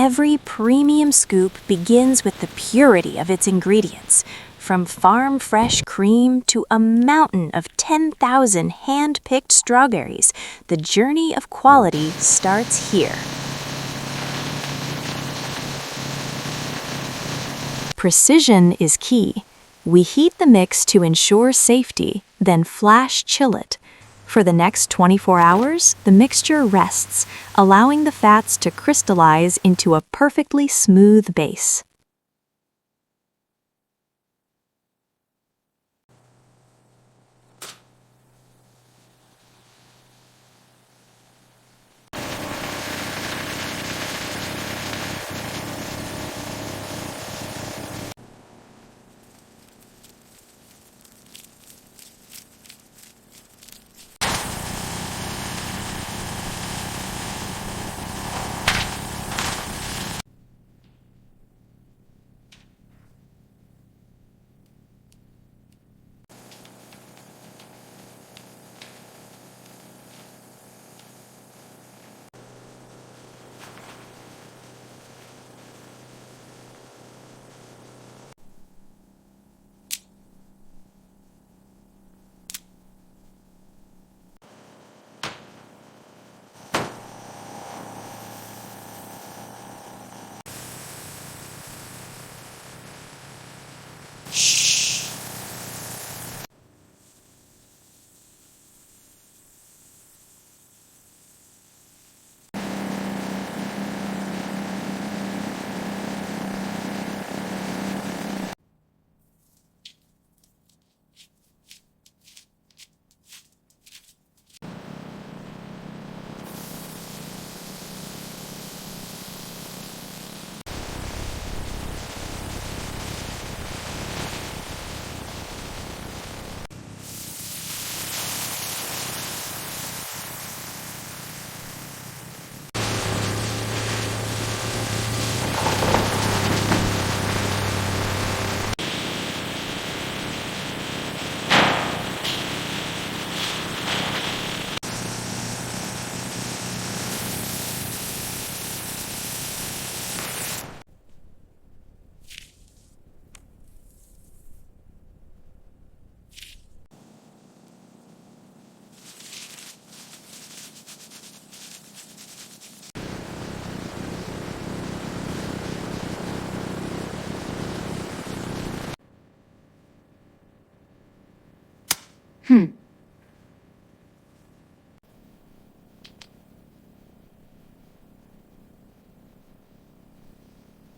Every premium scoop begins with the purity of its ingredients, from farm-fresh cream to a mountain of 10,000 hand-picked strawberries. The journey of quality starts here. Precision is key. We heat the mix to ensure safety, then flash chill it. For the next 24 hours, the mixture rests, allowing the fats to crystallize into a perfectly smooth base.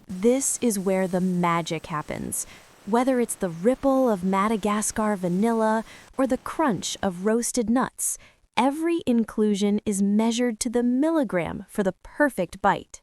This is where the magic happens. Whether it's the ripple of Madagascar vanilla or the crunch of roasted nuts, every inclusion is measured to the milligram for the perfect bite.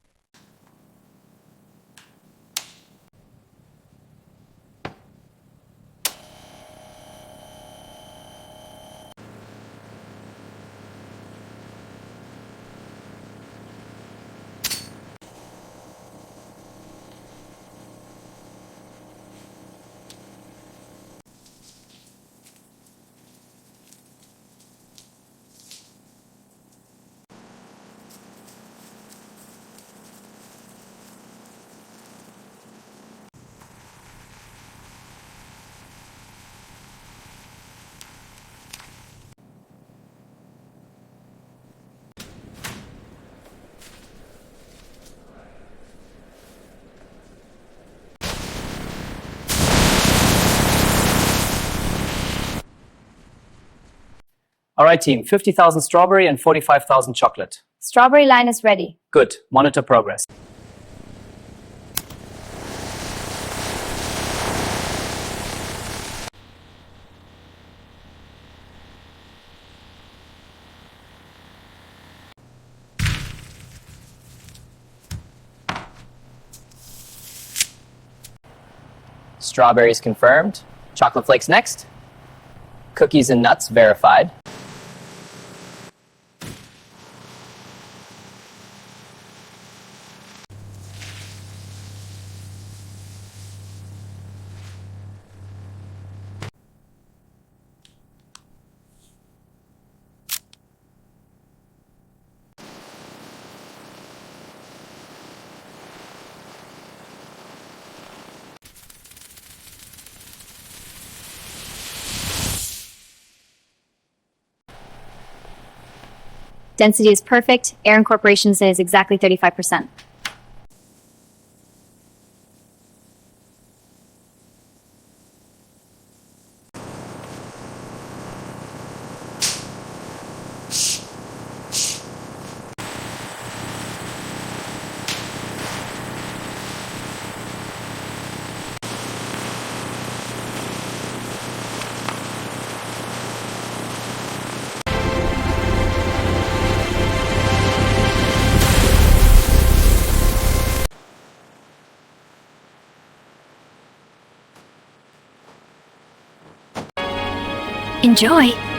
All right, team, 50,000 strawberry and 45,000 chocolate. Strawberry line is ready. Good. Monitor progress. Strawberries confirmed. Chocolate flakes next. Cookies and nuts verified. Density is perfect. Air incorporation is exactly 35%. Enjoy!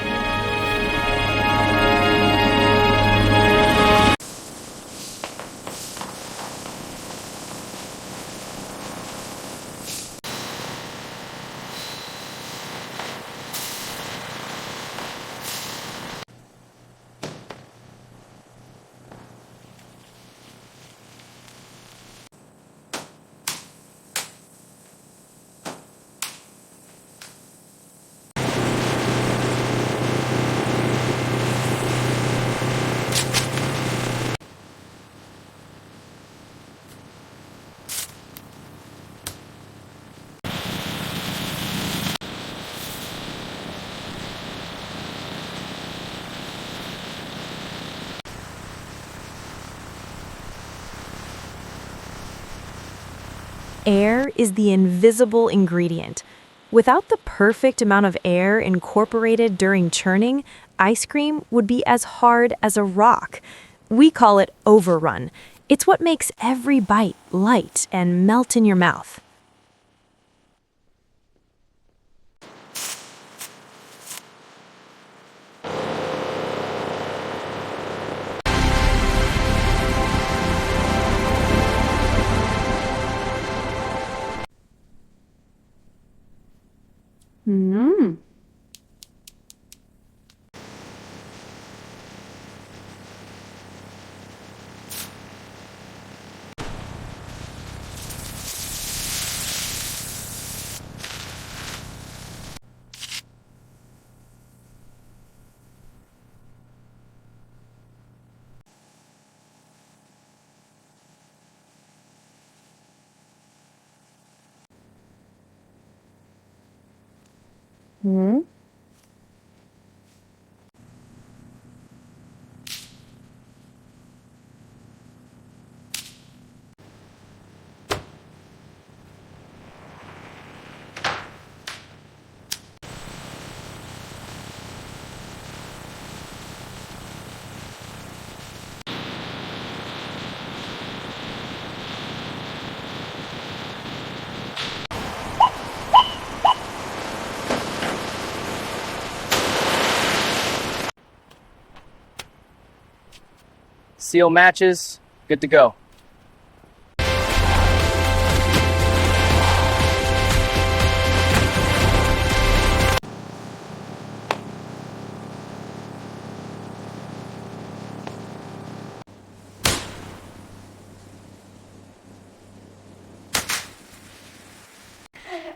Air is the invisible ingredient. Without the perfect amount of air incorporated during churning, ice cream would be as hard as a rock. We call it overrun. It's what makes every bite light and melt in your mouth. Mmm. Hmm? Seal matches, good to go.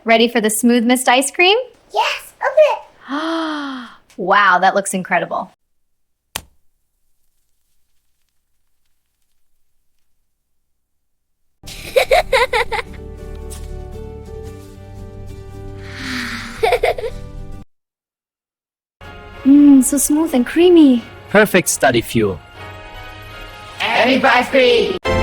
Ready for the Smoothest ice cream? Yes, open Wow, that looks incredible. Mmm, so smooth and creamy. Perfect study fuel. it. Every ice cream.